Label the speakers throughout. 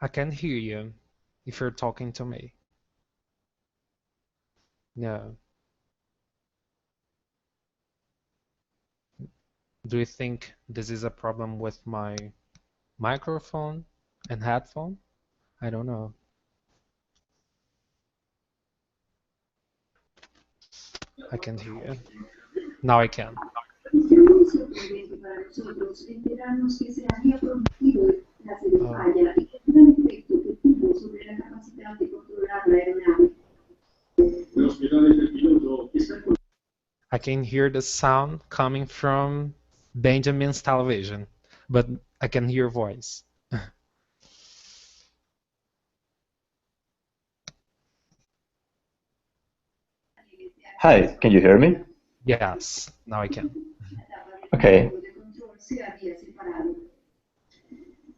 Speaker 1: I can hear you if you're talking to me. No. Do you think this is a problem with my microphone and headphone? I don't know. I can hear you. Now I can.
Speaker 2: Es muy sorprendente para nosotros enterarnos que se había producido el clase de
Speaker 1: Oh,
Speaker 2: falla y el gran efecto que tuvo sobre la capacidad de controlar la aeronave. Los pedales del piloto están
Speaker 1: I can hear the sound coming from Benjamin's television, but I can hear voice.
Speaker 3: Hi, can you hear me?
Speaker 1: Yes, now I can.
Speaker 3: Okay.
Speaker 2: de control se había separado.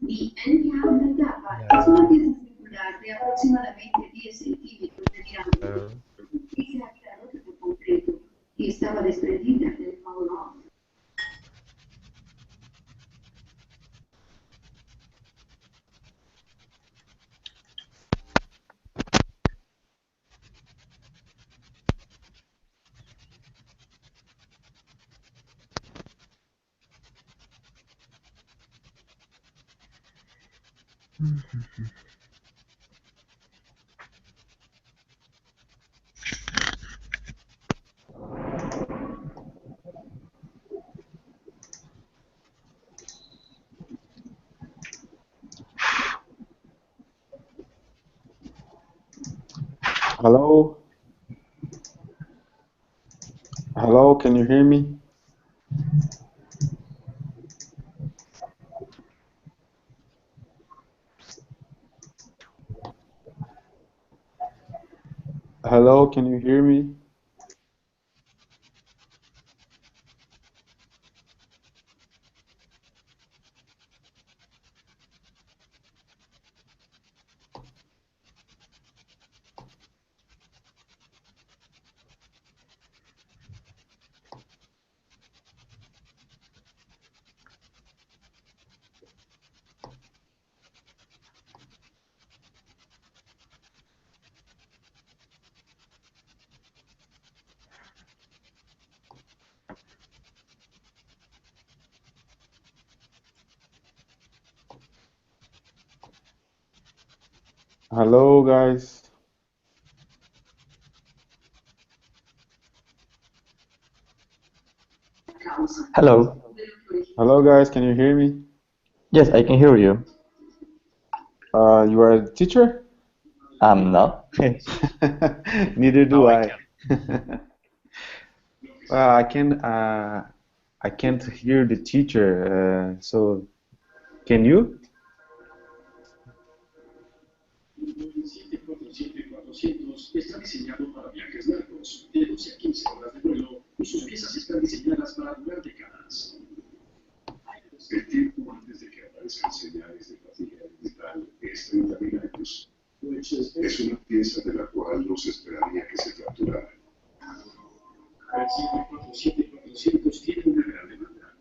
Speaker 2: Y enviado una etapa es
Speaker 1: No.
Speaker 2: una pieza circular de aproximadamente 10 centímetros de diámetro
Speaker 1: No.
Speaker 2: y se había roto por completo y estaba desprendida del maulón.
Speaker 4: Hello? Hello, can you hear me? Hello, can you hear me? Hello, guys.
Speaker 3: Hello.
Speaker 4: Hello, guys, can you hear me?
Speaker 3: Yes, I can hear you.
Speaker 4: You are a teacher?
Speaker 3: I'm not.
Speaker 4: Neither do
Speaker 1: Now I
Speaker 4: I.
Speaker 1: can.
Speaker 4: Well, I can't hear the teacher, so can you?
Speaker 2: 747-400 está diseñado para viajes largos, de 12 a 15 horas de vuelo, y sus piezas están diseñadas para durar décadas. El tiempo antes de que aparezcan señales de fatiga digital es 30.000 años. Es una pieza de la cual no se esperaría que se fracturara. El 747-400 tiene una gran demanda.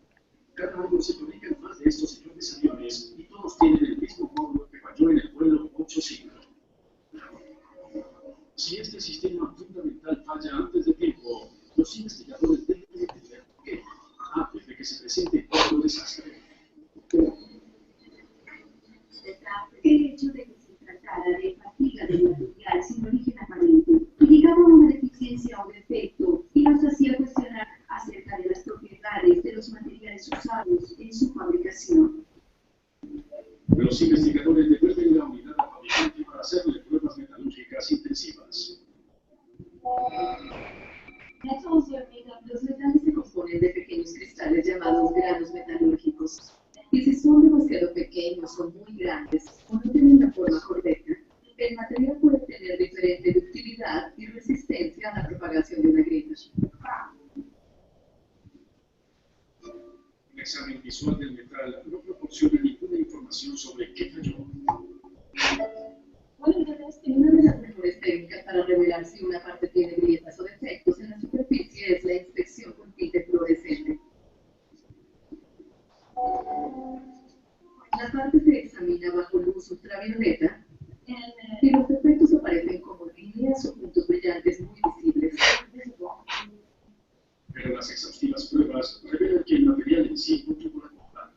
Speaker 2: Cada año se fabrican más de estos enormes aviones y todos tienen el mismo módulo que falló en el vuelo 85. Si este sistema fundamental falla antes de tiempo, los investigadores deben entender por qué, antes de que se presente otro desastre. El hecho de que se tratara de fatiga del material sin origen aparente indicaba una deficiencia o defecto y nos hacía cuestionar acerca de las propiedades de los materiales usados en su fabricación. Los investigadores devuelven la unidad al fabricante para hacerle pruebas metalúrgicas intensivas. Los metales se componen de pequeños cristales llamados granos metalúrgicos. Y si son demasiado pequeños o muy grandes o no tienen la forma correcta, el material puede tener diferente ductilidad y resistencia a la propagación de una grieta. Un examen visual del metal no proporciona ninguna información sobre qué falló. Una de las mejores técnicas para revelar si una parte tiene grietas o defectos en la superficie es la inspección con tinte fluorescente. La
Speaker 5: parte se examina bajo luz ultravioleta y los efectos aparecen como líneas o puntos brillantes muy visibles.
Speaker 2: Pero las exhaustivas pruebas revelan que el material en sí no tuvo la culpa.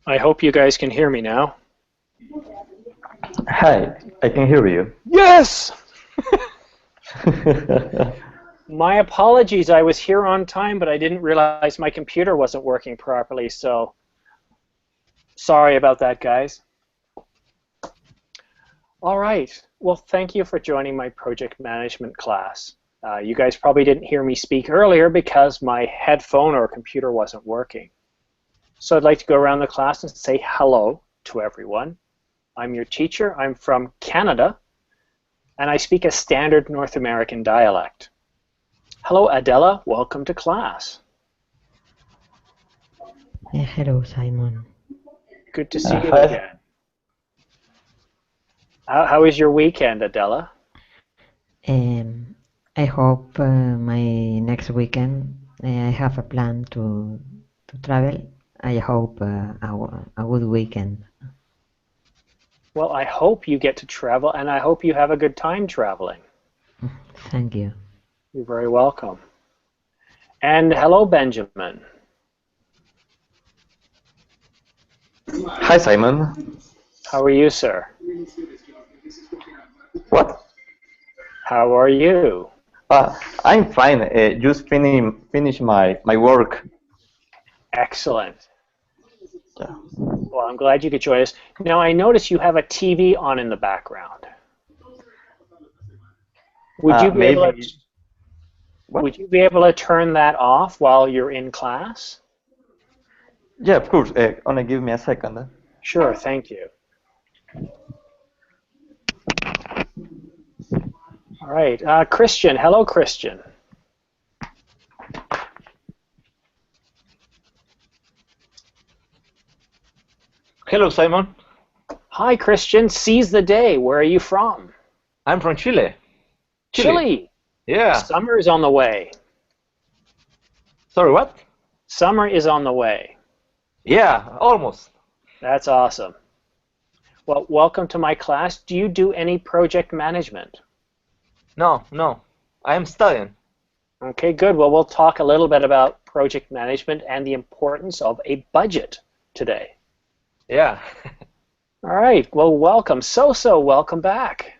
Speaker 6: I hope you guys can hear me now.
Speaker 3: Hi, I can hear you.
Speaker 6: Yes! My apologies. I was here on time, but I didn't realize my computer wasn't working properly, so sorry about that, guys. All right. Well, thank you for joining my project management class. You guys probably didn't hear me speak earlier because my headphone or computer wasn't working. So I'd like to go around the class and say hello to everyone. I'm your teacher. I'm from Canada, and I speak a standard North American dialect. Hello, Adela. Welcome to class.
Speaker 7: Hello, Simon.
Speaker 6: Good to see you
Speaker 3: Hi.
Speaker 6: again. How was your weekend, Adela?
Speaker 7: I hope my next weekend I have a plan to travel. I hope a good weekend.
Speaker 6: Well, I hope you get to travel, and I hope you have a good time traveling.
Speaker 7: Thank you.
Speaker 6: You're very welcome. And hello, Benjamin.
Speaker 3: Hi, Simon.
Speaker 6: How are you, sir?
Speaker 3: What?
Speaker 6: How are you?
Speaker 3: I'm fine. Just finish my work.
Speaker 6: Excellent.
Speaker 3: Yeah.
Speaker 6: Well, I'm glad you could join us. Now, I notice you have a TV on in the background. Would you be able
Speaker 3: maybe.
Speaker 6: to,
Speaker 3: What?
Speaker 6: would you be able to turn that off while you're in class?
Speaker 3: Yeah, of course. Only give me a second.
Speaker 6: Sure, thank you. All right, Christian. Hello, Christian.
Speaker 8: Hello, Simon.
Speaker 6: Hi, Christian. Seize the day. Where are you from?
Speaker 8: I'm from Chile.
Speaker 6: Chile.
Speaker 8: Yeah.
Speaker 6: Summer is on the way.
Speaker 8: Sorry, what?
Speaker 6: Summer is on the way.
Speaker 8: Yeah, almost.
Speaker 6: That's awesome. Well, welcome to my class. Do you do any project management?
Speaker 8: No. I am studying.
Speaker 6: Okay, good. Well, we'll talk a little bit about project management and the importance of a budget today.
Speaker 8: Yeah.
Speaker 6: All right. Well, welcome. So, welcome back.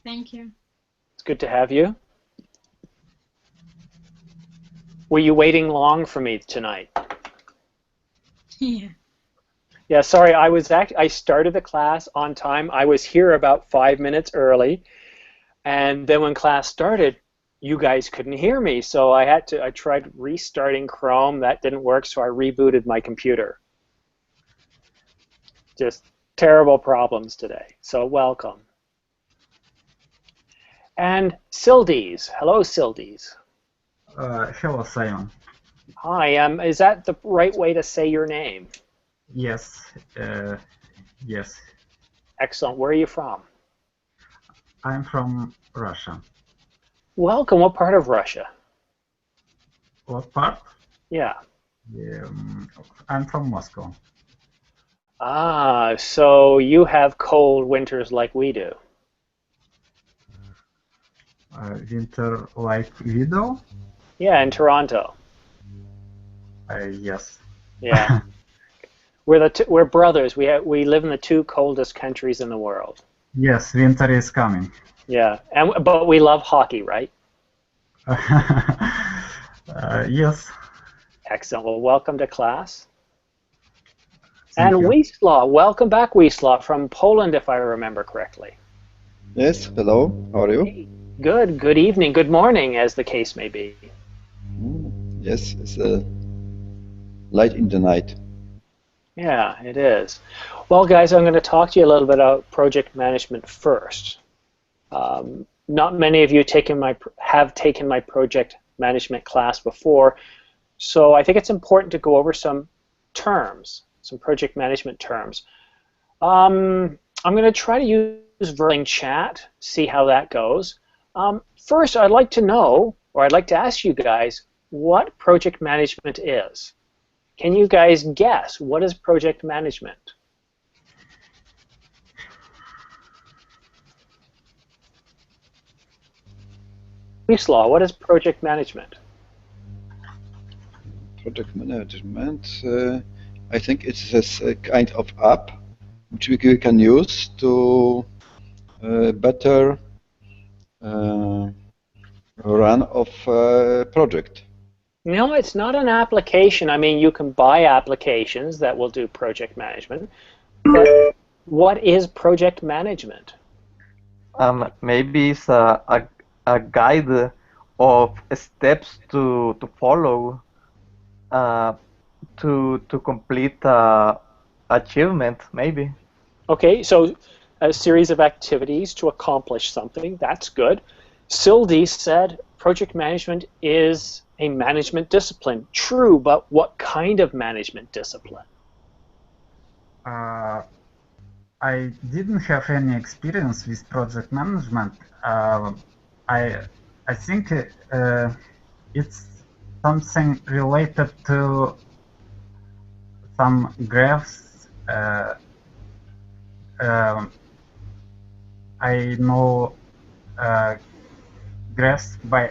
Speaker 9: Thank you.
Speaker 6: It's good to have you. Were you waiting long for me tonight?
Speaker 9: Yeah.
Speaker 6: Yeah, sorry, I started the class on time. I was here about 5 minutes early, and then when class started, you guys couldn't hear me, so I tried restarting Chrome. That didn't work, so I rebooted my computer. Just terrible problems today, so welcome. And Sildes. Hello, Sildes.
Speaker 10: Hello, Simon.
Speaker 6: Hi, is that the right way to say your name?
Speaker 10: Yes, yes.
Speaker 6: Excellent. Where are you from?
Speaker 10: I'm from Russia.
Speaker 6: Welcome. What part of Russia?
Speaker 10: What part?
Speaker 6: Yeah.
Speaker 10: I'm from Moscow.
Speaker 6: Ah, so you have cold winters like we do.
Speaker 10: Winter like Widow?
Speaker 6: Yeah, in Toronto.
Speaker 10: Yes.
Speaker 6: Yeah. We're brothers. We live in the two coldest countries in the world.
Speaker 10: Yes, winter is coming.
Speaker 6: Yeah, but we love hockey, right?
Speaker 10: Yes.
Speaker 6: Excellent. Well, welcome to class.
Speaker 10: Thank
Speaker 6: And
Speaker 10: you.
Speaker 6: Wisław, welcome back, Wisław, from Poland, if I remember correctly.
Speaker 11: Yes, hello, how are you?
Speaker 6: Hey, good. Good evening. Good morning, as the case may be.
Speaker 11: Yes, it's light in the night.
Speaker 6: Yeah, it is. Well, guys, I'm going to talk to you a little bit about project management first. Not many of you have taken my project management class before, so I think it's important to go over some terms, some project management terms. I'm going to try to use Verling Chat, see how that goes. First, I'd like to know, or I'd like to ask you guys, what project management is. Can you guys guess, what is project management? Wisław, what is project management?
Speaker 11: Project management, I think it's a kind of app which we can use to better run of project.
Speaker 6: No, it's not an application. I mean, you can buy applications that will do project management, but what is project management?
Speaker 3: Maybe it's a guide of steps to follow to complete achievement, maybe.
Speaker 6: Okay, so a series of activities to accomplish something. That's good. Sylvie said project management is a management discipline. True, but what kind of management discipline?
Speaker 10: I didn't have any experience with project management. I think it's something related to some graphs. I know graphs by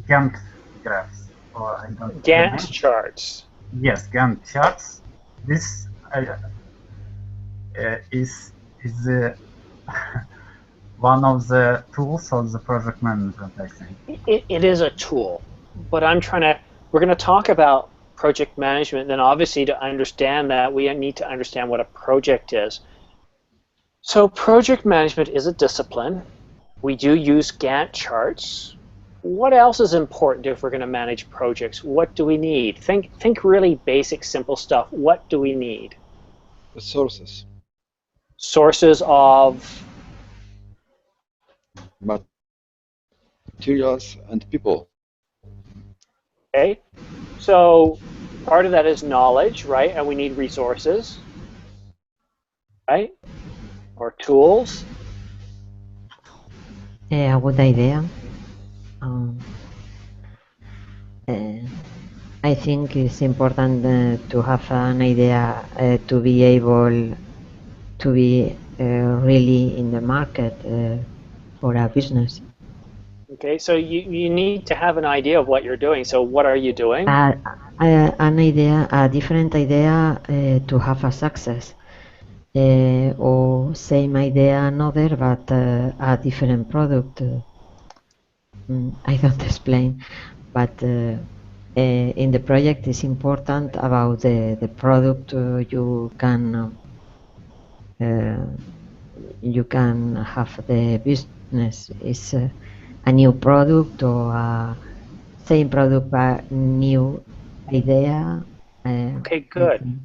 Speaker 10: Gantt graphs, or I don't
Speaker 6: Gantt
Speaker 10: remember.
Speaker 6: charts.
Speaker 10: Yes, Gantt charts. This is one of the tools of the project management, I think.
Speaker 6: It is a tool, but we're going to talk about project management. Then obviously to understand that, we need to understand what a project is. So project management is a discipline. We do use Gantt charts. What else is important if we're going to manage projects? What do we need? Think really basic, simple stuff. What do we need?
Speaker 11: The sources.
Speaker 6: Sources of
Speaker 11: materials and people.
Speaker 6: Okay, so part of that is knowledge, right? And we need resources, right? Or tools.
Speaker 7: A good idea. I think it's important to have an idea to be able to be really in the market for a business.
Speaker 6: Okay, so you need to have an idea of what you're doing. So what are you doing?
Speaker 7: An idea, a different idea to have a success. Or same idea another, but a different product. I don't explain, but in the project it's important about the product you can have the business. It's a new product or a same product but new idea.
Speaker 6: Okay, good.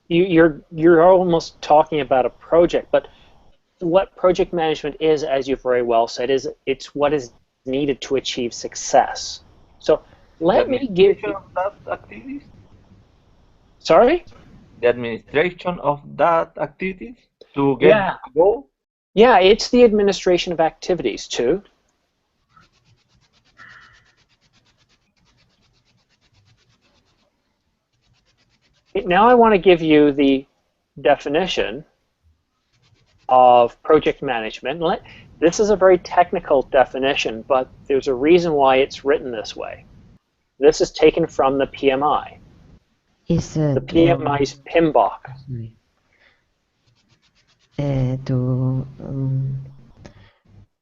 Speaker 6: You're almost talking about a project, but what project management is, as you very well said, is it's what is needed to achieve success. So let me give you
Speaker 8: that activities.
Speaker 6: Sorry?
Speaker 8: The administration of that activities to get a goal.
Speaker 6: Yeah, it's the administration of activities too. Now I want to give you the definition of project management. This is a very technical definition, but there's a reason why it's written this way. This is taken from the PMI. The PMI's PMBOK.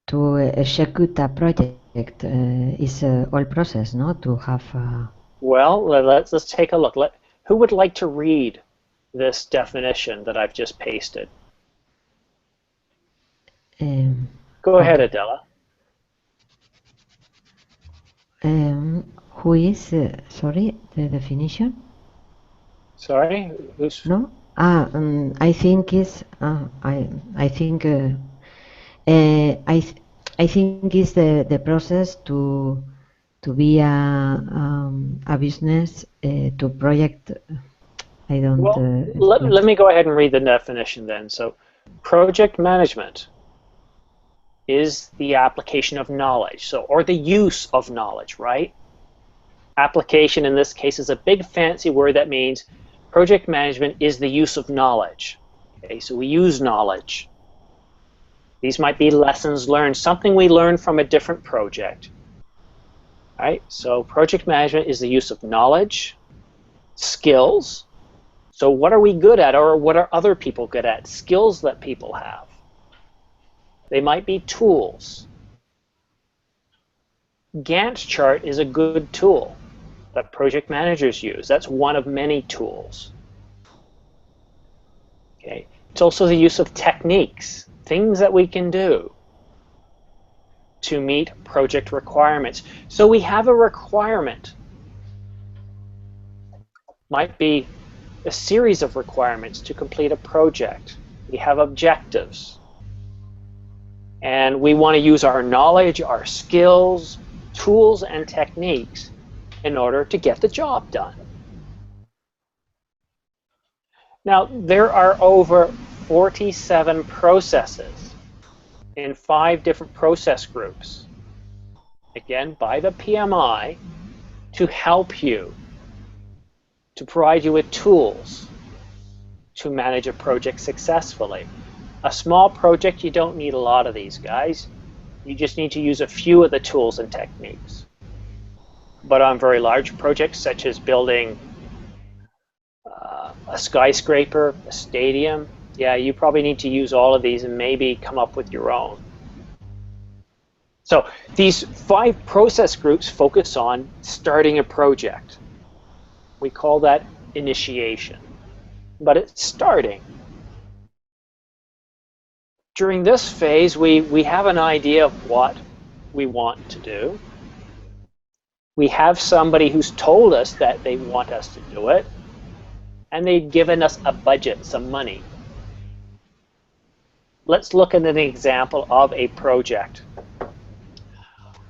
Speaker 7: To execute a project is all process, no? To have.
Speaker 6: Well, let's take a look. Who would like to read this definition that I've just pasted? Go ahead, Adela.
Speaker 7: Who is, sorry, the definition?
Speaker 6: Sorry?
Speaker 7: No? I think is, I think is the process to be a business to project. I don't.
Speaker 6: Well, let me go ahead and read the definition then. So, project management is the application of knowledge, or the use of knowledge, right? Application in this case is a big fancy word that means project management is the use of knowledge. Okay, so we use knowledge. These might be lessons learned, something we learned from a different project. Right? So project management is the use of knowledge, skills. So what are we good at, or what are other people good at? Skills that people have. They might be tools. Gantt chart is a good tool that project managers use. That's one of many tools. Okay. It's also the use of techniques, things that we can do to meet project requirements. So we have a requirement. Might be a series of requirements to complete a project. We have objectives. And we want to use our knowledge, our skills, tools, and techniques in order to get the job done. Now, there are over 47 processes in 5 different process groups, again, by the PMI, to help you, to provide you with tools to manage a project successfully. A small project, you don't need a lot of these guys. You just need to use a few of the tools and techniques. But on very large projects, such as building a skyscraper, a stadium, yeah, you probably need to use all of these and maybe come up with your own. So these 5 process groups focus on starting a project. We call that initiation, but it's starting. During this phase, we have an idea of what we want to do. We have somebody who's told us that they want us to do it, and they've given us a budget, some money. Let's look at an example of a project.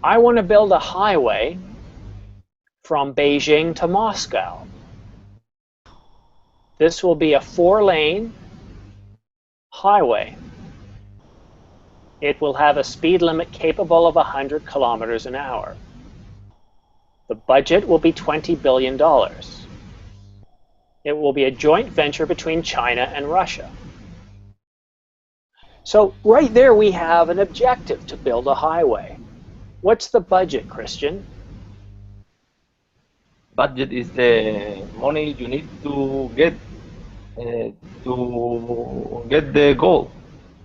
Speaker 6: I want to build a highway from Beijing to Moscow. This will be a 4-lane highway. It will have a speed limit capable of 100 kilometers an hour. The budget will be $20 billion. It will be a joint venture between China and Russia. So right there we have an objective to build a highway. What's the budget, Christian?
Speaker 8: Budget is the money you need to get the goal.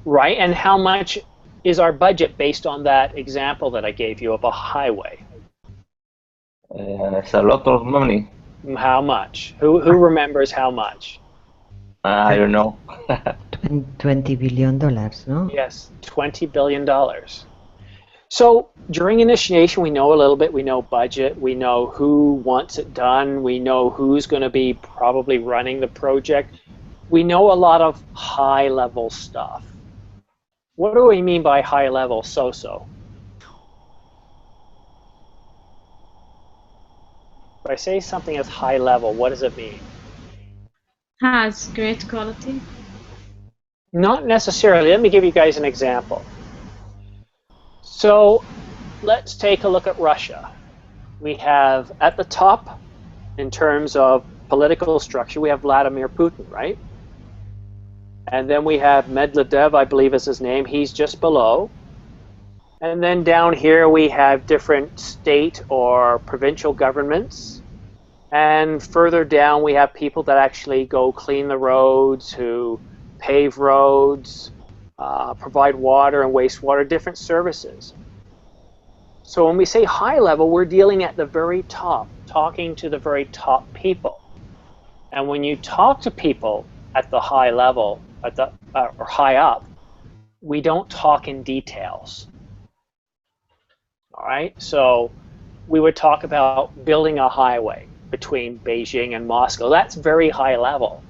Speaker 6: Right, and how much is our budget based on that example that I gave you of a highway?
Speaker 8: It's a lot of money.
Speaker 6: How much? Who remembers how much?
Speaker 8: I don't know.
Speaker 7: $20 billion, no?
Speaker 6: Yes, $20 billion. So during initiation, we know a little bit. We know budget. We know who wants it done. We know who's going to be probably running the project. We know a lot of high-level stuff. What do we mean by high-level, so-so? If I say something is high-level, what does it mean?
Speaker 9: Has great quality.
Speaker 6: Not necessarily. Let me give you guys an example. So let's take a look at Russia. We have at the top, in terms of political structure, we have Vladimir Putin, right? And then we have Medvedev, I believe is his name. He's just below. And then down here we have different state or provincial governments. And further down we have people that actually go clean the roads, who pave roads, provide water and wastewater, different services. So when we say high level, we're dealing at the very top, talking to the very top people. And when you talk to people at the high level, at the or high up, we don't talk in details. All right, so we would talk about building a highway between Beijing and Moscow. That's very high level.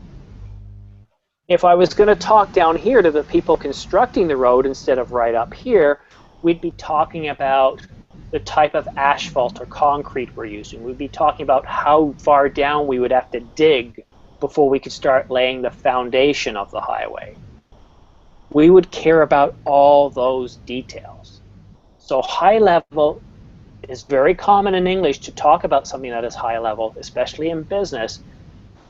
Speaker 6: If I was going to talk down here to the people constructing the road instead of right up here, we'd be talking about the type of asphalt or concrete we're using. We'd be talking about how far down we would have to dig before we could start laying the foundation of the highway. We would care about all those details. So high level is very common in English to talk about something that is high level, especially in business,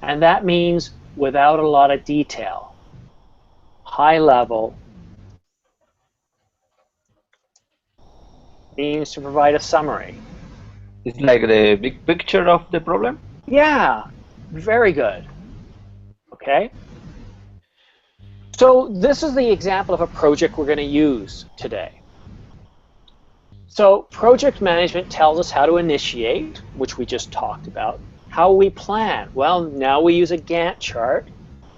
Speaker 6: and that means without a lot of detail. High level means to provide a summary.
Speaker 8: It's like the big picture of the problem?
Speaker 6: Yeah, very good. Okay. So this is the example of a project we're going to use today. So project management tells us how to initiate, which we just talked about. How we plan? Well, now we use a Gantt chart,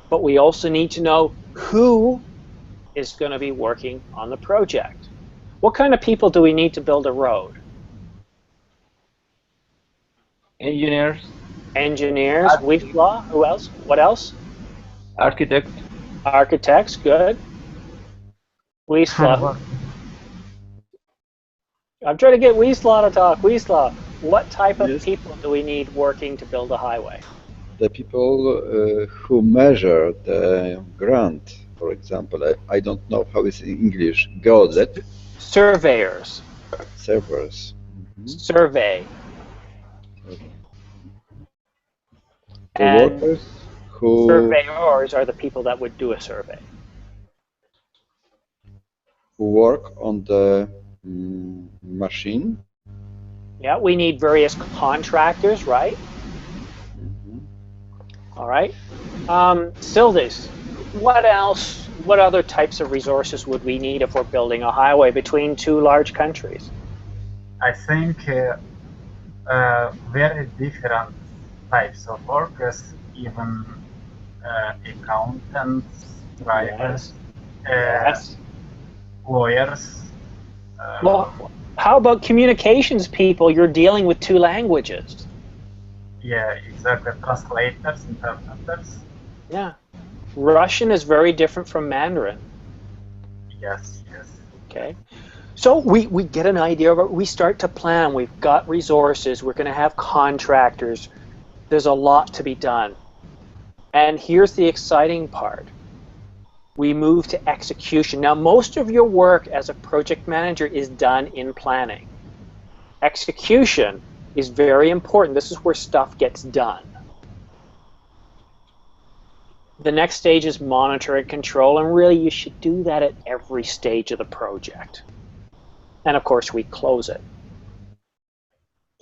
Speaker 6: but we also need to know who is going to be working on the project. What kind of people do we need to build a road?
Speaker 8: Engineers.
Speaker 6: Engineers, Wisla, who else? What else?
Speaker 8: Architects.
Speaker 6: Architects, good. Wisla. I'm trying to get Wisla to talk. Wisla, what type of people do we need working to build a highway?
Speaker 11: The people who measure the ground, for example. I don't know how it's in English. Geodet.
Speaker 6: Surveyors.
Speaker 11: Surveyors.
Speaker 6: Survey.
Speaker 11: The
Speaker 6: And
Speaker 11: workers who
Speaker 6: surveyors are the people that would do a survey.
Speaker 11: work on the machine.
Speaker 6: Yeah, we need various contractors, right? All right. Sildis, what else? What other types of resources would we need if we're building a highway between two large countries?
Speaker 10: I think very different types of workers, even accountants, drivers, lawyers.
Speaker 6: Well, how about communications people? You're dealing with two languages.
Speaker 10: Yeah, exactly. Translators, interpreters.
Speaker 6: Yeah. Russian is very different from Mandarin.
Speaker 10: Yes, yes.
Speaker 6: Okay. So we get an idea of it. We start to plan. We've got resources. We're going to have contractors. There's a lot to be done. And here's the exciting part. We move to execution. Now, most of your work as a project manager is done in planning. Execution is very important. This is where stuff gets done. The next stage is monitor and control, and really you should do that at every stage of the project. And of course, we close it.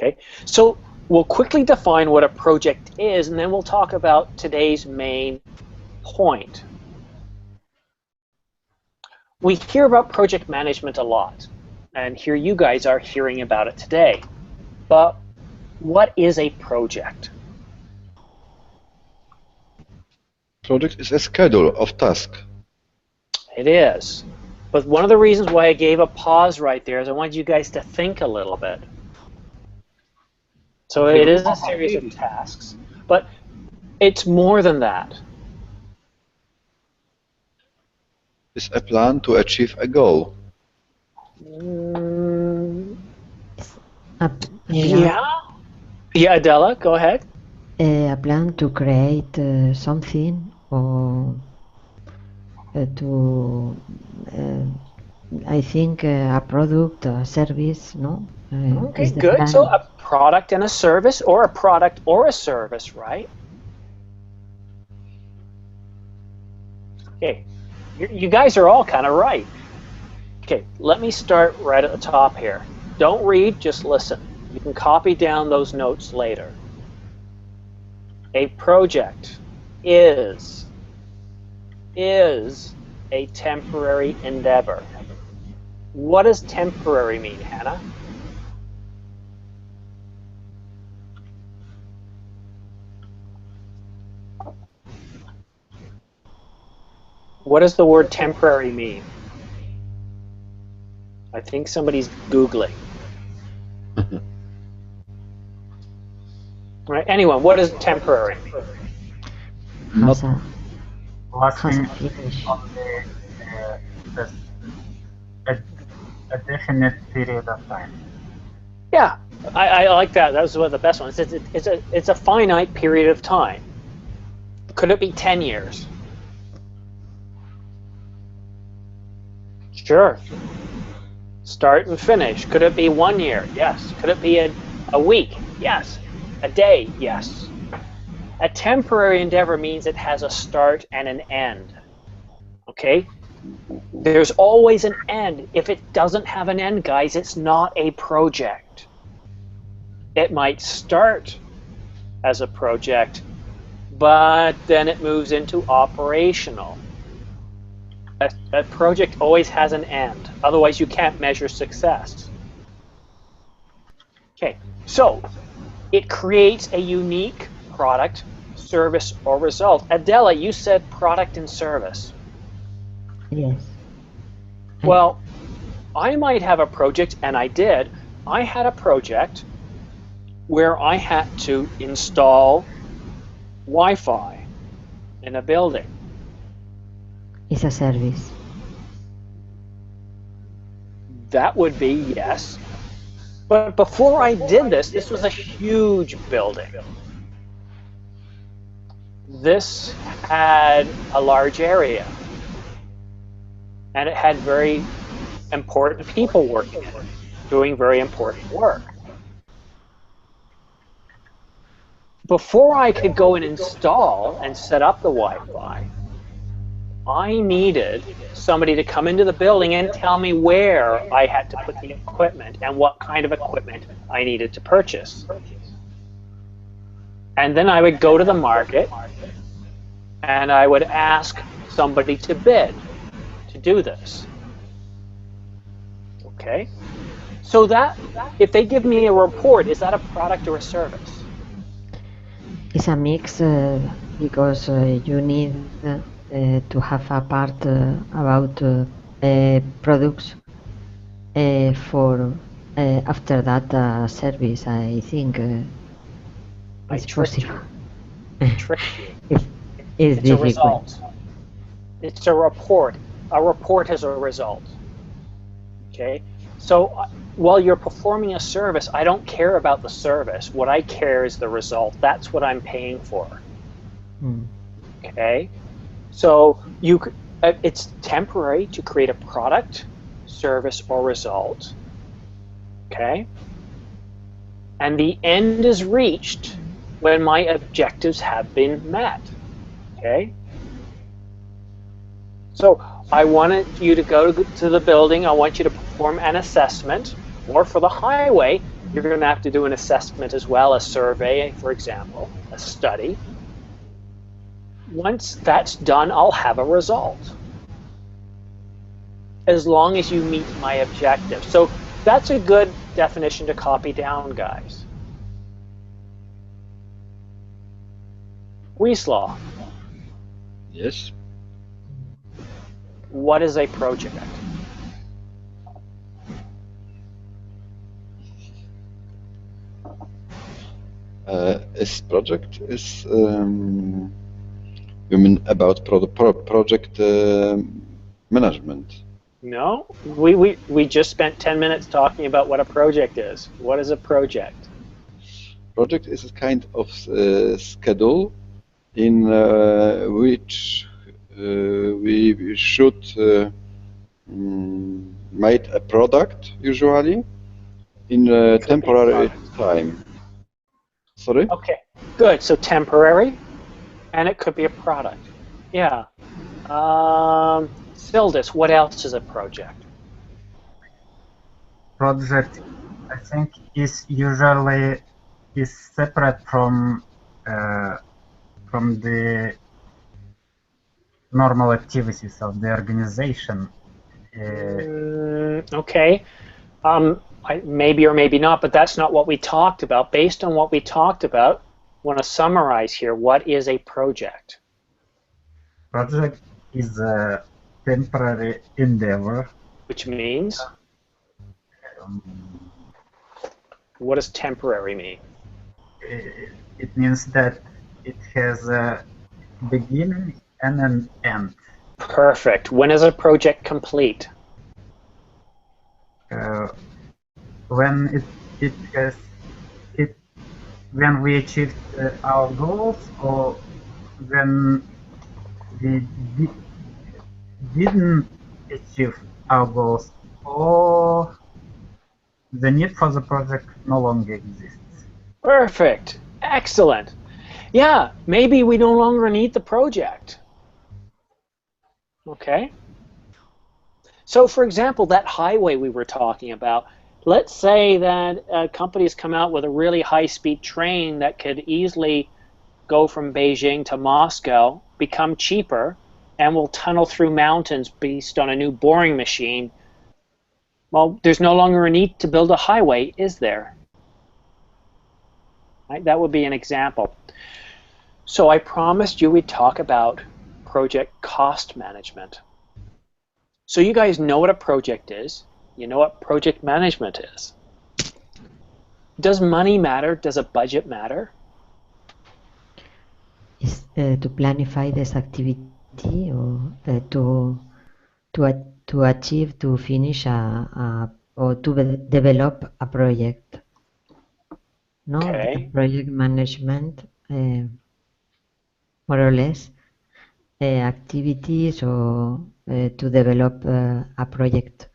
Speaker 6: Okay, so we'll quickly define what a project is, and then we'll talk about today's main point. We hear about project management a lot, and here you guys are hearing about it today. But what is a project?
Speaker 11: Project is a schedule of tasks.
Speaker 6: It is. But one of the reasons why I gave a pause right there is I wanted you guys to think a little bit. So it is a series of tasks, but it's more than that.
Speaker 11: It's a plan to achieve a goal.
Speaker 6: Yeah, Adela, go ahead.
Speaker 7: A plan to create something or to, I think, a product, a service, no?
Speaker 6: Okay, good. Plan. So a product and a service, or a product or a service, right? Okay, you guys are all kind of right. Okay, let me start right at the top here. Don't read, just listen. You can copy down those notes later. A project is a temporary endeavor. What does temporary mean, Hannah? What does the word temporary mean? I think somebody's Googling. Right. Anyone, what does temporary mean?
Speaker 10: Lasting only a definite period of time.
Speaker 6: Yeah, I like that. That was one of the best ones. It's a finite period of time. Could it be 10 years? Sure. Start and finish. Could it be 1 year? Yes. Could it be a week? Yes. A day? Yes. A temporary endeavor means it has a start and an end. Okay? There's always an end. If it doesn't have an end, guys, it's not a project. It might start as a project, but then it moves into operational. A project always has an end. Otherwise, you can't measure success. Okay, so it creates a unique product, service, or result. Adela, you said product and service.
Speaker 7: Yes.
Speaker 6: Well, I might have a project, and I did. I had a project where I had to install Wi-Fi in a building.
Speaker 7: It's a service.
Speaker 6: That would be yes. But before I did this, this was a huge building. This had a large area. And it had very important people working in it, doing very important work. Before I could go and install and set up the Wi-Fi, I needed somebody to come into the building and tell me where I had to put the equipment and what kind of equipment I needed to purchase. And then I would go to the market and I would ask somebody to bid to do this. Okay? So that, if they give me a report, is that a product or a service?
Speaker 7: It's a mix because you need to have a part about products for after that service. I think it's possible.
Speaker 6: Trick you.
Speaker 7: It's
Speaker 6: a
Speaker 7: difficult.
Speaker 6: result. It's a report. A report is a result. Okay? So while you're performing a service, I don't care about the service. What I care is the result. That's what I'm paying for. Okay? So it's temporary to create a product, service, or result. Okay? And the end is reached when my objectives have been met. Okay? So I wanted you to go to the building. I want you to perform an assessment. Or for the highway, you're going to have to do an assessment as well, a survey, for example, a study. Once that's done, I'll have a result. As long as you meet my objective. So that's a good definition to copy down, guys. Wieslaw.
Speaker 11: Yes.
Speaker 6: What is a project?
Speaker 11: This project is you mean about project management?
Speaker 6: No, we just spent 10 minutes talking about what a project is. What is a project?
Speaker 11: Project is a kind of schedule in which we should make a product usually in a temporary time. Sorry?
Speaker 6: Okay, good. So temporary, and it could be a product. Yeah. Sildis, what else is a project?
Speaker 10: Project, I think, is usually separate from the normal activities of the organization.
Speaker 6: Okay. Maybe or maybe not, but that's not what we talked about. Based on what we talked about, I want to summarize here. What is a project?
Speaker 10: Project is a temporary endeavor.
Speaker 6: Which means? What does temporary mean?
Speaker 10: It means that it has a beginning and an end.
Speaker 6: Perfect. When is a project complete?
Speaker 10: When when we achieve our goals, or when we didn't achieve our goals, or the need for the project no longer exists.
Speaker 6: Perfect. Excellent. Yeah, maybe we no longer need the project. Okay. So, for example, that highway we were talking about, let's say that companies come out with a really high-speed train that could easily go from Beijing to Moscow, become cheaper, and we'll tunnel through mountains based on a new boring machine, well, there's no longer a need to build a highway, is there? Right? That would be an example. So I promised you we'd talk about project cost management. So you guys know what a project is. You know what project management is. Does money matter? Does a budget matter?
Speaker 7: Is to planify this activity or to achieve, to finish or to develop a project. No,
Speaker 6: Okay.
Speaker 7: project management, more or less, activities or to develop a project.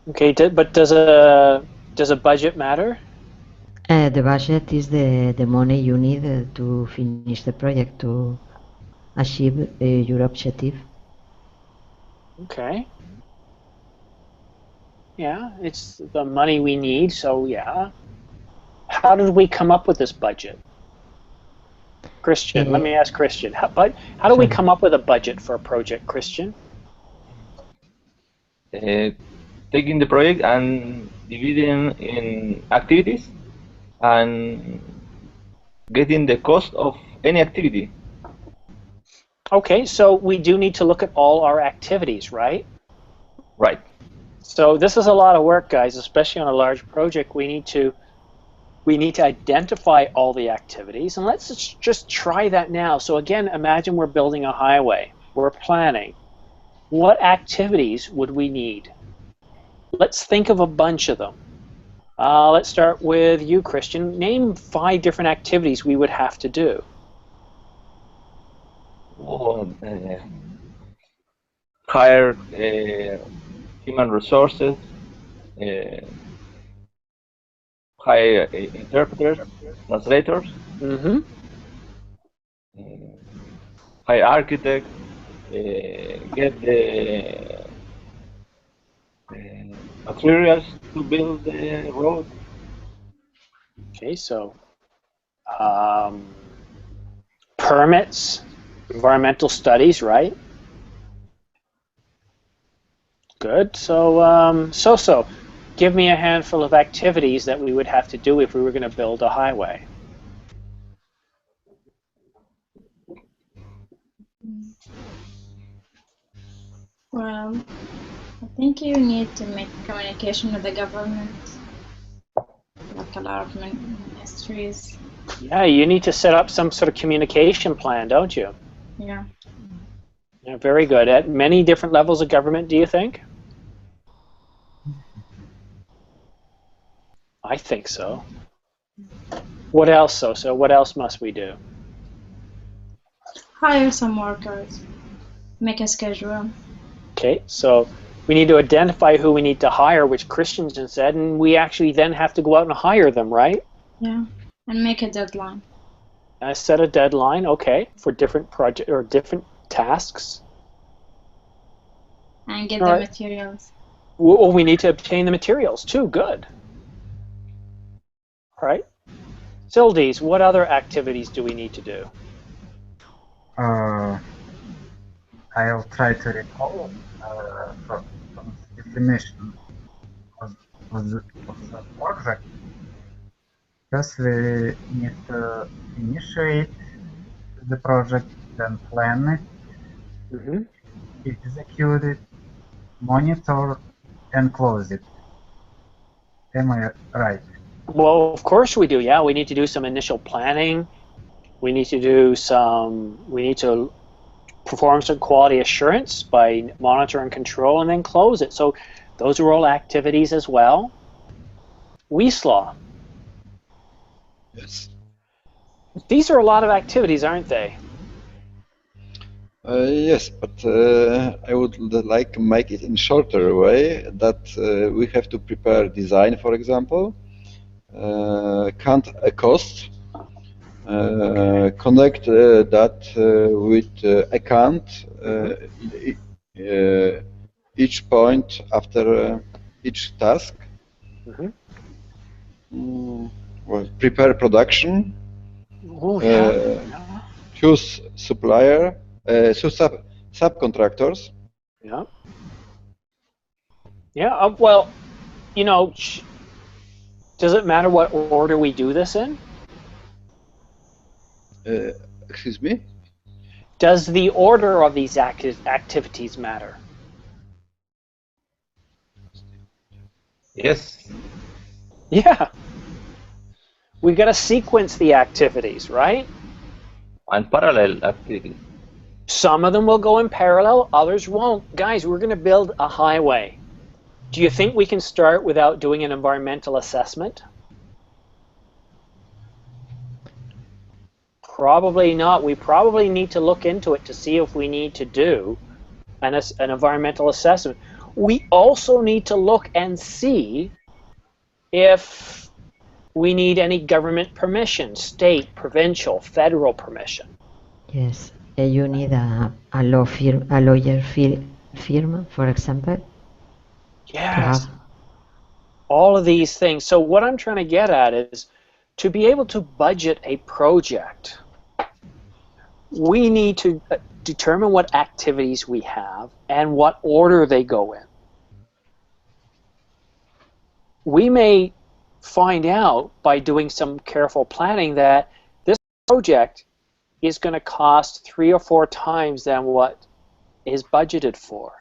Speaker 6: Okay, but does a budget matter?
Speaker 7: The budget is the money you need to finish the project, to achieve your objective.
Speaker 6: Okay. Yeah, it's the money we need, so yeah. How did we come up with this budget? Christian, let me ask Christian. How do we come up with a budget for a project, Christian?
Speaker 8: Taking the project and dividing in activities and getting the cost of any activity.
Speaker 6: Okay, so we do need to look at all our activities, right?
Speaker 8: Right.
Speaker 6: So this is a lot of work, guys, especially on a large project. We need to identify all the activities, and let's just try that now. So again, imagine we're building a highway. We're planning. What activities would we need? Let's think of a bunch of them. Let's start with you, Christian. Name 5 different activities we would have to do.
Speaker 8: Hire human resources, hire interpreters, translators, hire architects, get the materials to build the road.
Speaker 6: Okay, so permits, environmental studies, right? Good. So, give me a handful of activities that we would have to do if we were going to build a highway.
Speaker 9: Well, I think you need to make communication with the government, like a lot of ministries.
Speaker 6: Yeah, you need to set up some sort of communication plan, don't you?
Speaker 9: Yeah.
Speaker 6: Yeah, very good. At many different levels of government, do you think? I think so. What else, So what else must we do?
Speaker 9: Hire some workers. Make a schedule.
Speaker 6: Okay, so we need to identify who we need to hire, which Christian said, and we actually then have to go out and hire them, right?
Speaker 9: Yeah, and make a deadline.
Speaker 6: Set a deadline, okay, for different project or different tasks.
Speaker 9: And get the materials.
Speaker 6: Well, we need to obtain the materials too. Good. All right. Sildes, what other activities do we need to do?
Speaker 10: I'll try to recall from the definition of the project. First, we need to initiate the project, then plan it, execute it, monitor, and close it. Am I right?
Speaker 6: Well, of course we do. Yeah, we need to do some initial planning. We need to perform some quality assurance by monitor and control, and then close it. So those are all activities as well. Wisław.
Speaker 11: Yes.
Speaker 6: These are a lot of activities, aren't they?
Speaker 11: Yes, but I would like to make it in shorter way, that we have to prepare design, for example, count a cost, connect that with account each point after each task. Well, prepare production, choose supplier, subcontractors.
Speaker 6: Yeah. Yeah. Well, you know, does it matter what order we do this in?
Speaker 11: Excuse me?
Speaker 6: Does the order of these activities matter?
Speaker 8: Yes.
Speaker 6: Yeah. We got to sequence the activities, right?
Speaker 8: And parallel activities.
Speaker 6: Some of them will go in parallel, others won't. Guys, we're going to build a highway. Do you think we can start without doing an environmental assessment? Probably not. We probably need to look into it to see if we need to do an environmental assessment. We also need to look and see if we need any government permission, state, provincial, federal permission.
Speaker 7: Yes, you need a lawyer firm, for example.
Speaker 6: Yes. All of these things. So what I'm trying to get at is to be able to budget a project, we need to determine what activities we have and what order they go in. We may find out by doing some careful planning that this project is going to cost 3 or 4 times than what is budgeted for.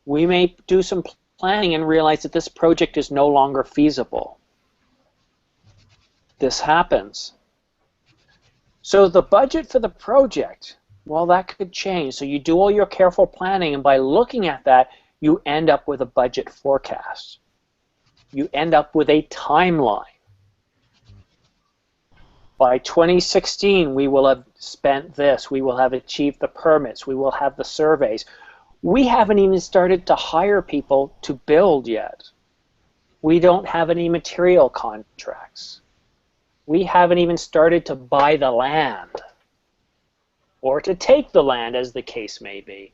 Speaker 6: We may do some planning and realize that this project is no longer feasible. This happens. So the budget for the project, well, that could change. So you do all your careful planning, and by looking at that, you end up with a budget forecast. You end up with a timeline. By 2016, we will have spent this. We will have achieved the permits. We will have the surveys. We haven't even started to hire people to build yet. We don't have any material contracts. We haven't even started to buy the land or to take the land, as the case may be.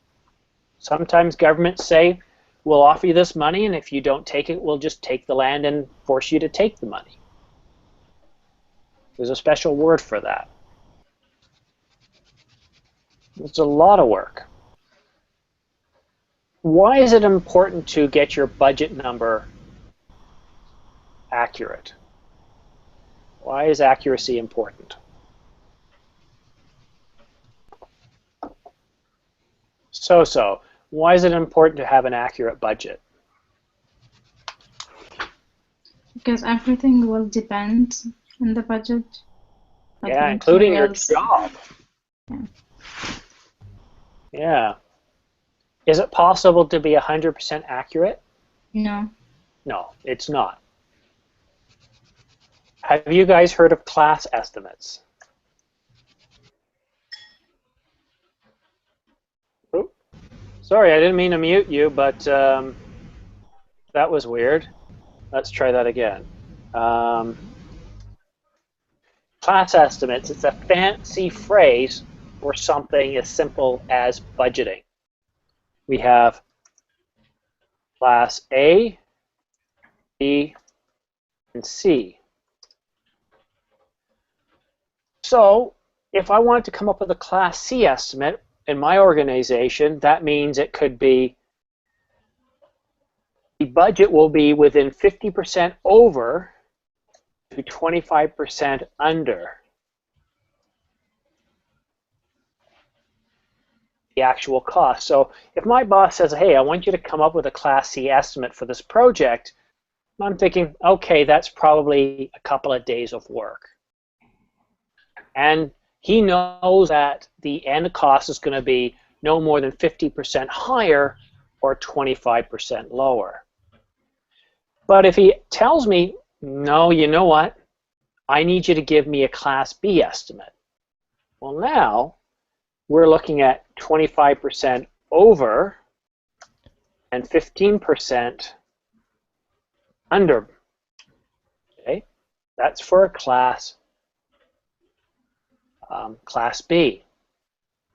Speaker 6: Sometimes governments say, we'll offer you this money, and if you don't take it, we'll just take the land and force you to take the money. There's a special word for that. It's a lot of work. Why is it important to get your budget number accurate? Why is accuracy important? So, why is it important to have an accurate budget?
Speaker 9: Because everything will depend on the budget. Like
Speaker 6: yeah, including your
Speaker 9: materials.
Speaker 6: job. Yeah. Is it possible to be 100% accurate?
Speaker 9: No.
Speaker 6: No, it's not. Have you guys heard of class estimates? Oop. Sorry, I didn't mean to mute you, but that was weird. Let's try that again. Class estimates, it's a fancy phrase for something as simple as budgeting. We have class A, B, and C. So if I wanted to come up with a class C estimate in my organization, that means it could be the budget will be within 50% over to 25% under the actual cost. So if my boss says, hey, I want you to come up with a class C estimate for this project, I'm thinking, okay, that's probably a couple of days of work. And he knows that the end cost is going to be no more than 50% higher or 25% lower. But if he tells me, no, you know what, I need you to give me a class B estimate. Well, now we're looking at 25% over and 15% under. Okay, that's for a class B.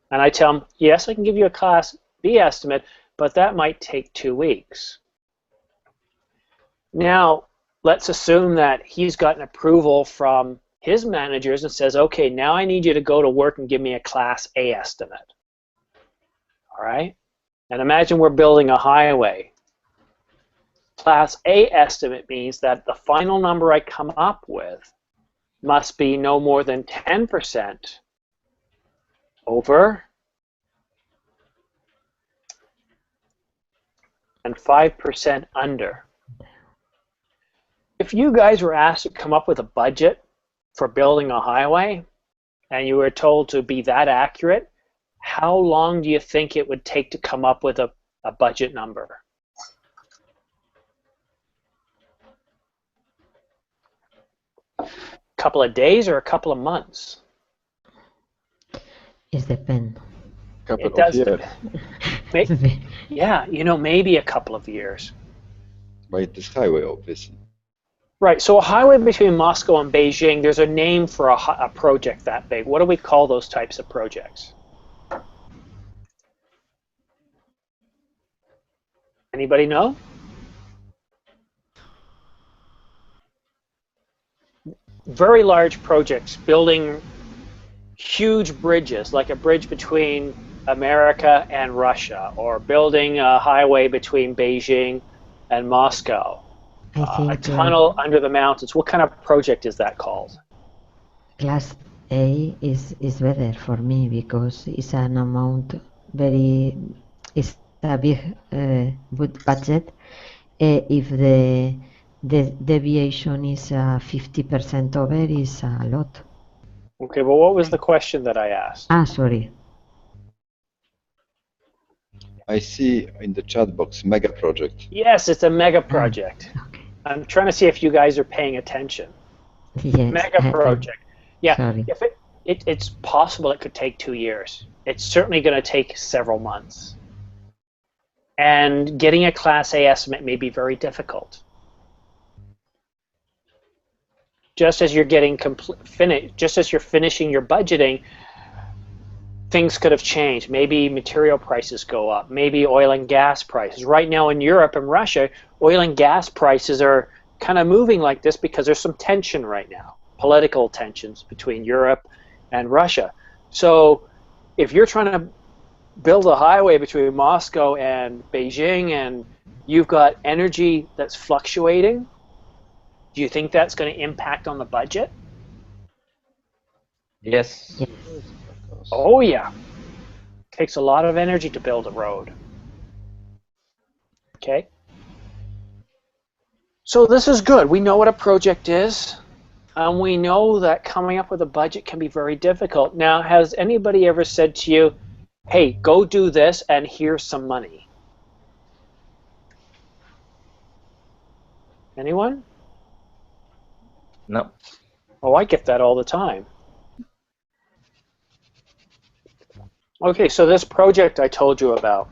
Speaker 6: And I tell him, yes, I can give you a class B estimate, but that might take 2 weeks. Now, let's assume that he's gotten approval from his managers and says, okay, now I need you to go to work and give me a Class A estimate. All right? And imagine we're building a highway. Class A estimate means that the final number I come up with must be no more than 10% over and 5% under. If you guys were asked to come up with a budget for building a highway and you were told to be that accurate, how long do you think it would take to come up with a budget number? A couple of days or a couple of months?
Speaker 7: It depends.
Speaker 6: It does depend. Yeah, you know, maybe a couple of years.
Speaker 11: By this highway, obviously.
Speaker 6: Right, so a highway between Moscow and Beijing, there's a name for a project that big. What do we call those types of projects? Anybody know? Very large projects, building huge bridges, like a bridge between America and Russia, or building a highway between Beijing and Moscow. A tunnel under the mountains. What kind of project is that called?
Speaker 7: Class A is better for me because it's an amount it's a big good budget. If the deviation is 50% over, is a lot.
Speaker 6: Okay, but what was the question that I asked?
Speaker 7: Ah, sorry.
Speaker 11: I see in the chat box mega project.
Speaker 6: Yes, it's a mega project.
Speaker 7: Okay.
Speaker 6: I'm trying to see if you guys are paying attention.
Speaker 7: Yes.
Speaker 6: Mega project. Yeah,
Speaker 7: Sorry.
Speaker 6: if it's possible it could take 2 years. It's certainly going to take several months. And getting a Class A estimate may be very difficult. Just as you're getting just as you're finishing your budgeting, things could have changed. Maybe material prices go up. Maybe oil and gas prices. Right now in Europe and Russia, oil and gas prices are kind of moving like this because there's some tension right now, political tensions between Europe and Russia. So if you're trying to build a highway between Moscow and Beijing and you've got energy that's fluctuating, do you think that's going to impact on the budget?
Speaker 8: Yes.
Speaker 6: Oh yeah. Takes a lot of energy to build a road. Okay. So this is good. We know what a project is, and we know that coming up with a budget can be very difficult. Now, has anybody ever said to you, hey, go do this and here's some money? Anyone?
Speaker 8: No.
Speaker 6: Oh, I get that all the time. Okay, so this project I told you about,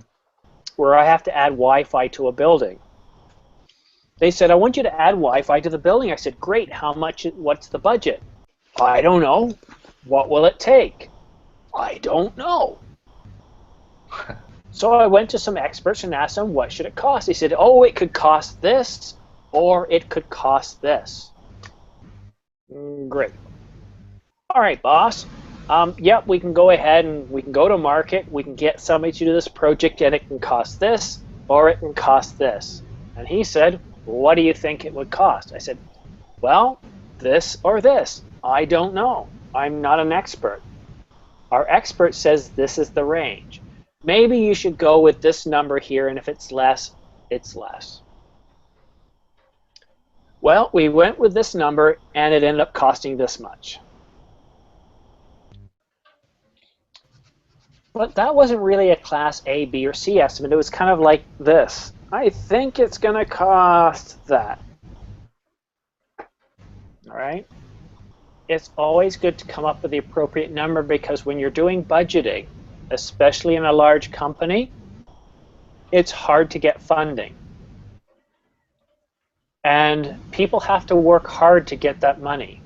Speaker 6: where I have to add Wi-Fi to a building. They said, I want you to add Wi-Fi to the building. I said, great, how much, what's the budget? I don't know. What will it take? I don't know. So I went to some experts and asked them, what should it cost? They said, oh, it could cost this, or it could cost this. Great. All right, boss. Yep, we can go ahead and we can go to market. We can get somebody to do this project, and it can cost this, or it can cost this. And he said, what do you think it would cost? I said, well, this or this. I don't know. I'm not an expert. Our expert says this is the range. Maybe you should go with this number here, and if it's less, it's less. Well, we went with this number, and it ended up costing this much. But that wasn't really a Class A, B, or C estimate. It was kind of like this. I think it's going to cost that. All right? It's always good to come up with the appropriate number, because when you're doing budgeting, especially in a large company, it's hard to get funding. And people have to work hard to get that money.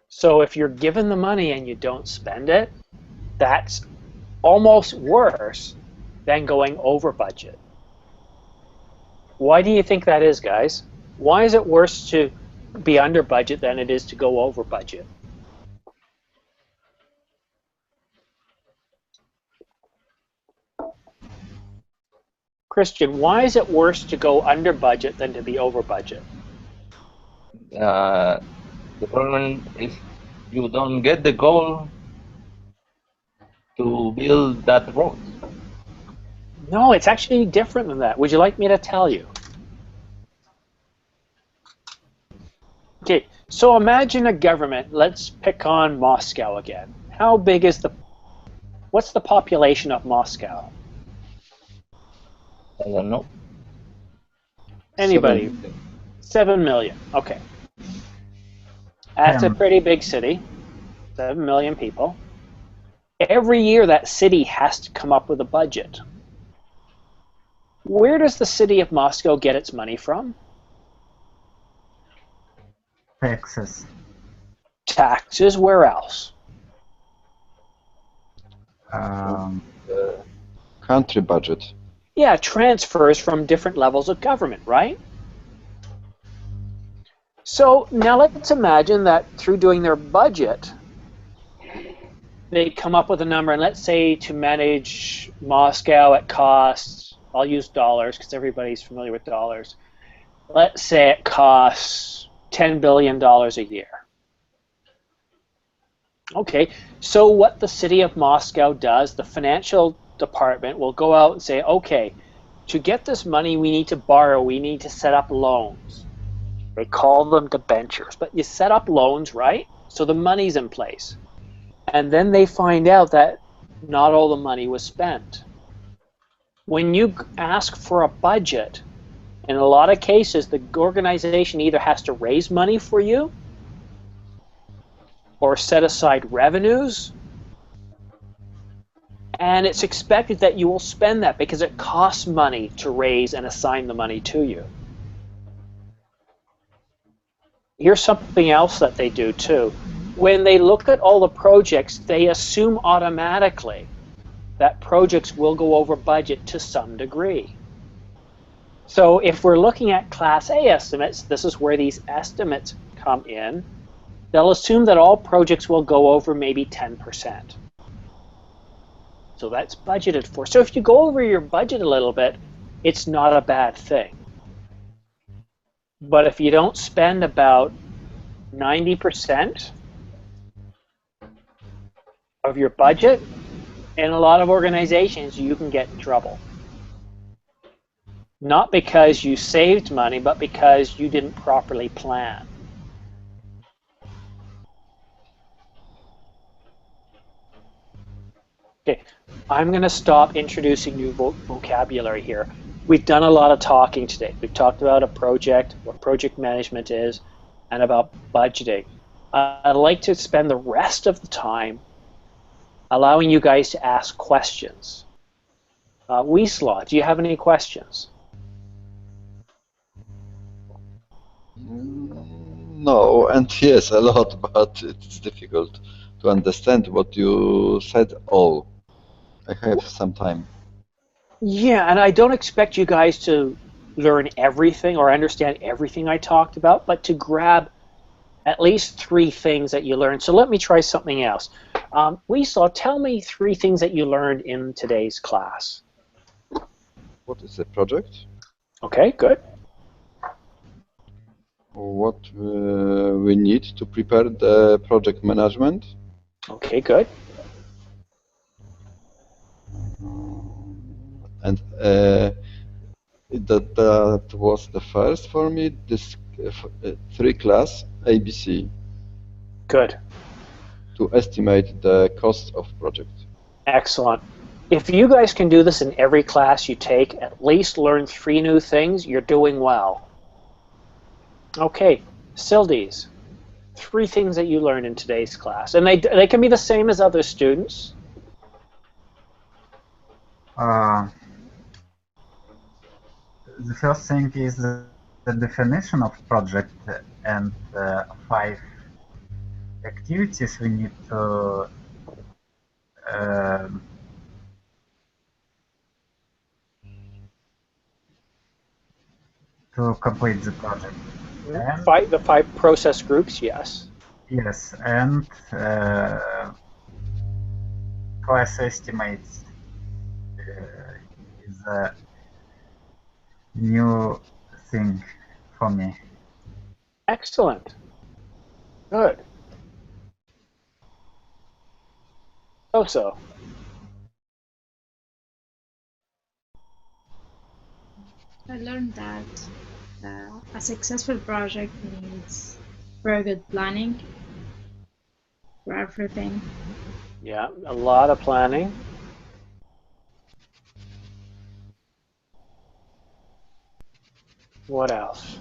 Speaker 6: So if you're given the money and you don't spend it, that's almost worse than going over budget. Why do you think that is, guys? Why is it worse to be under budget than it is to go over budget. Christian, why is it worse to go under budget than to be over budget?
Speaker 8: The problem is you don't get the goal to build that road.
Speaker 6: No, it's actually different than that. Would you like me to tell you? Okay, so imagine a government. Let's pick on Moscow again. How big is what's the population of Moscow?
Speaker 8: I don't know.
Speaker 6: Anybody? 7 million. Okay. That's a pretty big city. 7 million people. Every year that city has to come up with a budget. Where does the city of Moscow get its money from?
Speaker 10: Taxes.
Speaker 6: Taxes, where else?
Speaker 11: Country budget.
Speaker 6: Yeah, transfers from different levels of government, right? So now let's imagine that through doing their budget, they come up with a number, and let's say to manage Moscow it costs, I'll use dollars because everybody's familiar with dollars, let's say it costs $10 billion a year. Okay, so what the city of Moscow does, the financial department will go out and say, okay, to get this money we need to borrow, we need to set up loans. They call them debentures, but you set up loans, right? So the money's in place. And then they find out that not all the money was spent. When you ask for a budget, in a lot of cases, the organization either has to raise money for you or set aside revenues, and it's expected that you will spend that because it costs money to raise and assign the money to you. Here's something else that they do too. When they look at all the projects, they assume automatically that projects will go over budget to some degree. So if we're looking at Class A estimates, this is where these estimates come in. They'll assume that all projects will go over maybe 10%. So that's budgeted for. So if you go over your budget a little bit, it's not a bad thing. But if you don't spend about 90% of your budget, in a lot of organizations, you can get in trouble. Not because you saved money, but because you didn't properly plan. Okay, I'm going to stop introducing new vocabulary here. We've done a lot of talking today. We've talked about a project, what project management is, and about budgeting. I'd like to spend the rest of the time allowing you guys to ask questions. Wisla, do you have any questions?
Speaker 11: No, and yes, a lot, but it's difficult to understand what you said all. I have some time.
Speaker 6: Yeah, and I don't expect you guys to learn everything or understand everything I talked about, but to grab at least 3 things that you learned. So let me try something else. Wisla, tell me 3 things that you learned in today's class.
Speaker 11: What is a project?
Speaker 6: Okay, good.
Speaker 11: What we need to prepare the project management.
Speaker 6: Okay, good.
Speaker 11: And that was the first for me, this 3 class ABC.
Speaker 6: Good.
Speaker 11: To estimate the cost of project.
Speaker 6: Excellent. If you guys can do this in every class you take, at least learn 3 new things, you're doing well. Okay, Sildes, 3 things that you learned in today's class. And they can be the same as other students.
Speaker 10: The first thing is the definition of project and 5 activities we need to complete the project. And
Speaker 6: The 5 process groups, yes.
Speaker 10: yes, and class estimates is a new thing for me.
Speaker 6: Excellent. Good. So.
Speaker 9: I learned that a successful project needs very good planning for everything.
Speaker 6: Yeah, a lot of planning. What else?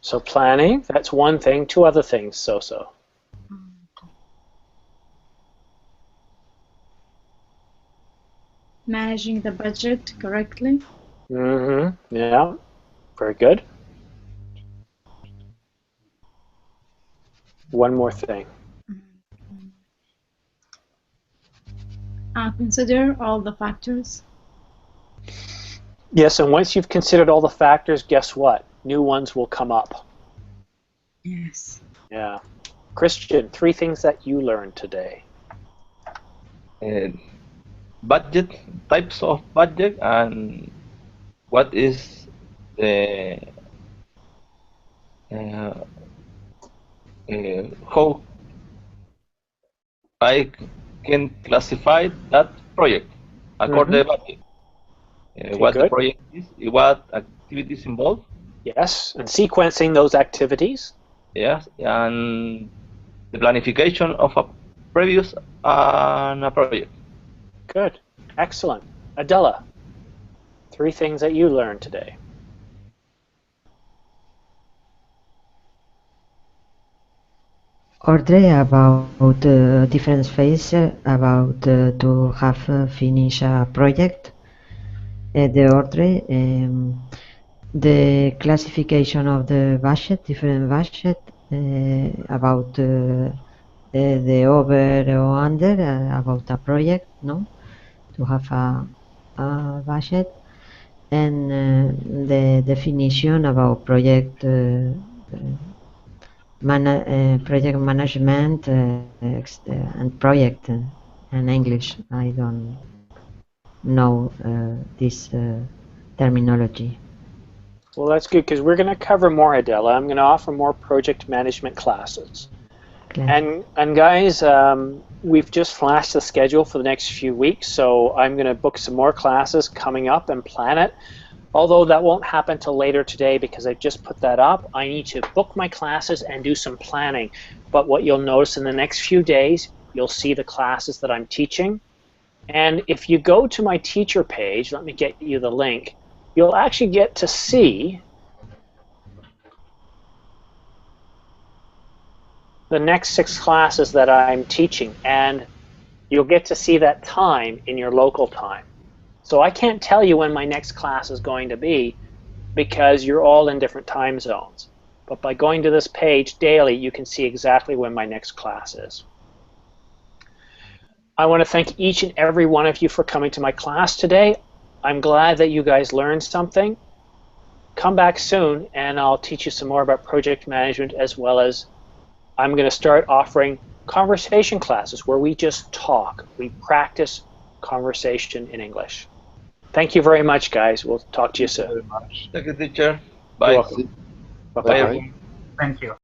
Speaker 6: So planning, that's one thing. 2 other things, so.
Speaker 9: Managing the budget correctly.
Speaker 6: Mm-hmm. Yeah. Very good. One more thing.
Speaker 9: Consider all the factors.
Speaker 6: Yes, and once you've considered all the factors, guess what? New ones will come up.
Speaker 9: Yes.
Speaker 6: Yeah. Christian, 3 things that you learned today.
Speaker 8: Budget, types of budget, and what is the how I can classify that project according to the budget. What
Speaker 6: good.
Speaker 8: the project is, what activities involved.
Speaker 6: Yes, and sequencing those activities.
Speaker 8: Yes, and the planification of a previous a project.
Speaker 6: Good. Excellent. Adela, 3 things that you learned today.
Speaker 7: Ordre about different phase about to have finish a project. The order, the classification of the budget, different budget, about the over or under, about a project, no, to have a budget, and the definition about project project management and project in English. I don't know this terminology.
Speaker 6: Well, that's good because we're going to cover more, Adela. I'm going to offer more project management classes. And guys, we've just flashed the schedule for the next few weeks, so I'm going to book some more classes coming up and plan it. Although that won't happen till later today because I've just put that up. I need to book my classes and do some planning. But what you'll notice in the next few days, you'll see the classes that I'm teaching. And if you go to my teacher page, let me get you the link, you'll actually get to see the next 6 classes that I'm teaching, and you'll get to see that time in your local time. So I can't tell you when my next class is going to be because you're all in different time zones. But by going to this page daily, you can see exactly when my next class is. I want to thank each and every one of you for coming to my class today. I'm glad that you guys learned something. Come back soon and I'll teach you some more about project management, as well as I'm going to start offering conversation classes where we just talk. We practice conversation in English. Thank you very much, guys. We'll talk to you soon.
Speaker 8: Thank you, teacher. Bye.
Speaker 6: You're welcome. Bye-bye.
Speaker 10: Thank you.